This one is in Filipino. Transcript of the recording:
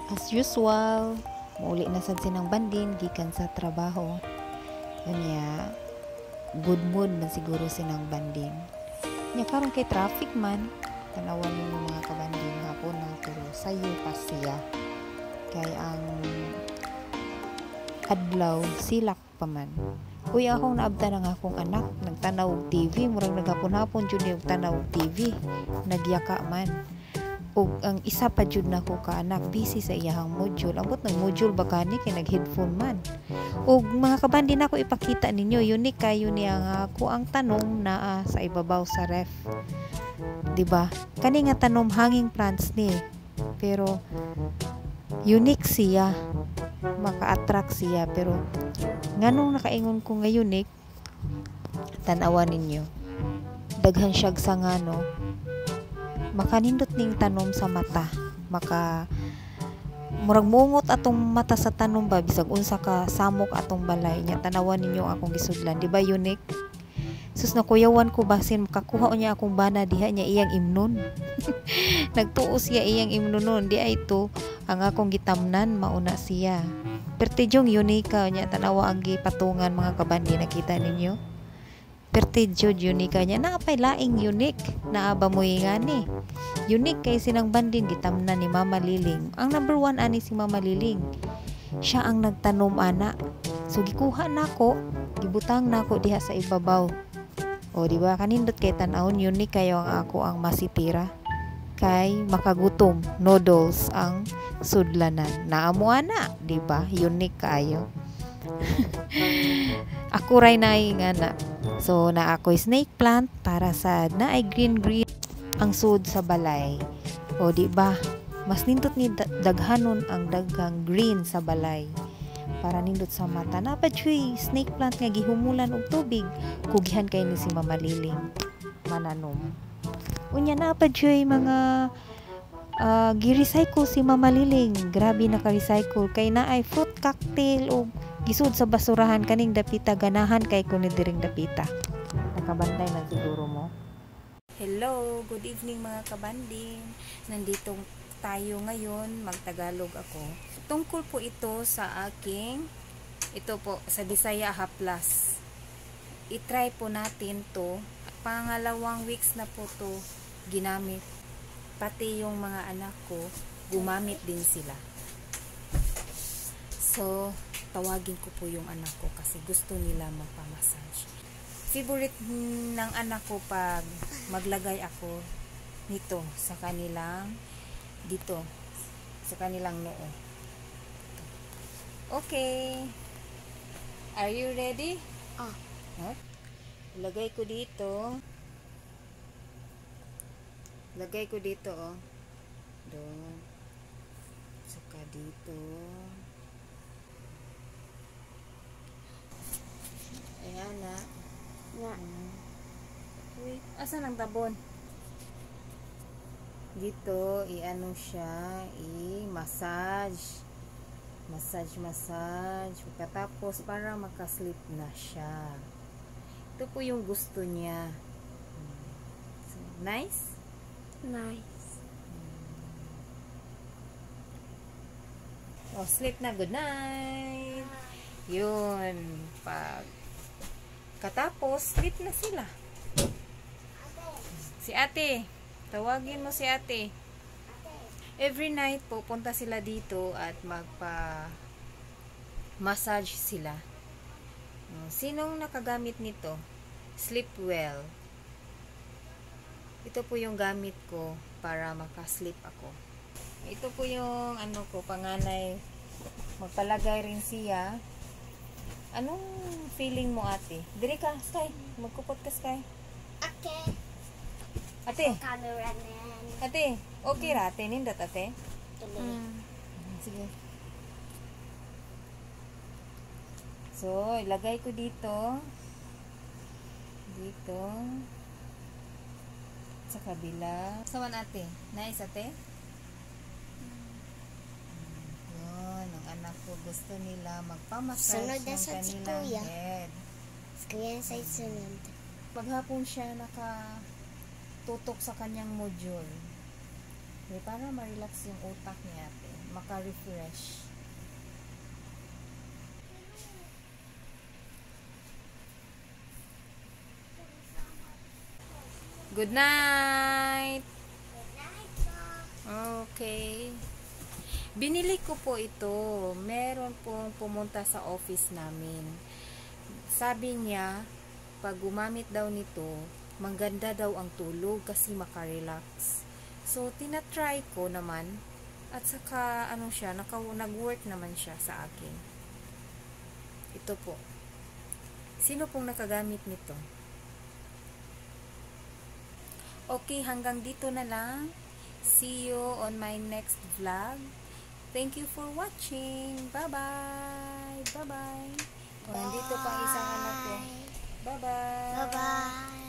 As usual, mauli na sad sinang banding gikan sa trabaho. Kanya good mood man siguro sinang banding. Nya karon kay traffic man, tanawan mo mga kabanding hapon na pero sayo pa siya. Kay ang adlaw silak pa man. Uy, akong naabtan ang akong anak nagtanaw og TV, murag naghapon-hapon jud yung tanaw og TV, nagyaka man. Ug ang isa pa jud nako ka anak busy sa iyahang module, ambot ng module ba kani kay nag-headphone man. Ug mga kabandi nako ipakita ninyo, unique kayo niya nga ako ang tanong naa sa ibabaw sa ref. Diba? Kani nga tanom hanging plants ni, pero unique siya, maka-attract siya, pero nganong nakaingon ko nga unique, tanawan ninyo, daghan siyag sa ngano, makanindot ning tanom sa mata, maka murag mungot atong mata sa tanom ba, bisag unsa ka samok atong balay nya, tanawan ninyo akong gisudlan, di ba unique? Sus nakuyawan ko basin makakuha niya akong bana diha niya iyang imnon. Nagtuos siya iyang imnon nun, di ay ito ang akong gitamnan mauna siya. Pertidyong unika niya, tanawa ang gipatungan mga kabandi, nakita ninyo? Pertidyo unika niya, naapay laing unique, naaba mo ngani. Unique kay sinang bandin gitamnan ni Mama Liling. Ang number 1 ani si Mama Liling. Siya ang nagtanom ana. So gikuha nako, gibutang nako diha sa ibabaw. O di ba kanindot kay tan-awon, unique kayo ang ako ang masitira. Kay makagutom, noodles ang sudlanan. Naamo ana, di ba? Unique kayo. Ako ray na nga na. So na ako'y snake plant para sa naay green ang sud sa balay. O di ba? Mas nindot ni daghanon ang daghang green sa balay. Para nindot sa mata. Napadyoy snake plant nga gihumulan og tubig. Kugihan kay ni si Mama Liling mananom. Unya napadyoy mga gi-recycle si Mama Liling. Grabe naka-recycle kay naay fruit cocktail o gisud sa basurahan kaning dapita, ganahan kay kuno diring dapita. Nakabantay man siguro mo. Hello, good evening mga kabanding. Nandito tayo ngayon, magtagalog ako. Tungkol po ito sa aking, ito po, sa Bisaya Haplas. I-try po natin to. Pangalawang weeks na po to ginamit. Pati yung mga anak ko, gumamit din sila. So, tawagin ko po yung anak ko kasi gusto nila magpamassage. Favorite ng anak ko pag maglagay ako nito sa kanilang dito sa kanilang noo. Okay. Are you ready? Oh. Lagay ko dito. Lagay ko dito, oh. Doon. Saka dito. Ayan na. Wait, asan ang tabon? Dito, i-ano siya, i-massage. Massage. Pagkatapos, para makasleep na siya. Ito po yung gusto niya. So, nice? Nice. Oh, sleep na. Good night. Yun. Pag katapos, sleep na sila. Si ate. Tawagin mo si ate. Every night, pupunta sila dito at magpa-massage sila. Sinong nakagamit nito? Sleep well. Ito po yung gamit ko para makasleep ako. Ito po yung ano ko, panganay. Magpalagay rin siya. Anong feeling mo, ate? Diri ka, Sky. Magkupot ka, Sky. Okay. Ate. Camera man. Ate, okay ra, ate. Nindot, ate. Sige. So, ilagay ko dito. Dito. Sa kabila. Sawan, ate. Nice, ate? Yun, ang anak ko gusto nila magpamassage Sunod na ng sa si kanilang Kuya. head. Kuya sa sunod. Paghapon siya nakatutok sa kanyang module. Para ma-relax yung utak niya, ate. Maka-refresh. Good night! Good night po. Okay. Binili ko po ito. Meron pong pumunta sa office namin. Sabi niya, pag gumamit daw nito, maganda daw ang tulog kasi makarelax. So, tinatry ko naman. At saka, nag-work naman siya sa akin. Ito po. Sino pong nakagamit nito? Okay, hanggang dito na lang. See you on my next vlog. Thank you for watching. Bye-bye. Bye-bye. Nandito pa isang anak ko. Bye-bye. Bye-bye.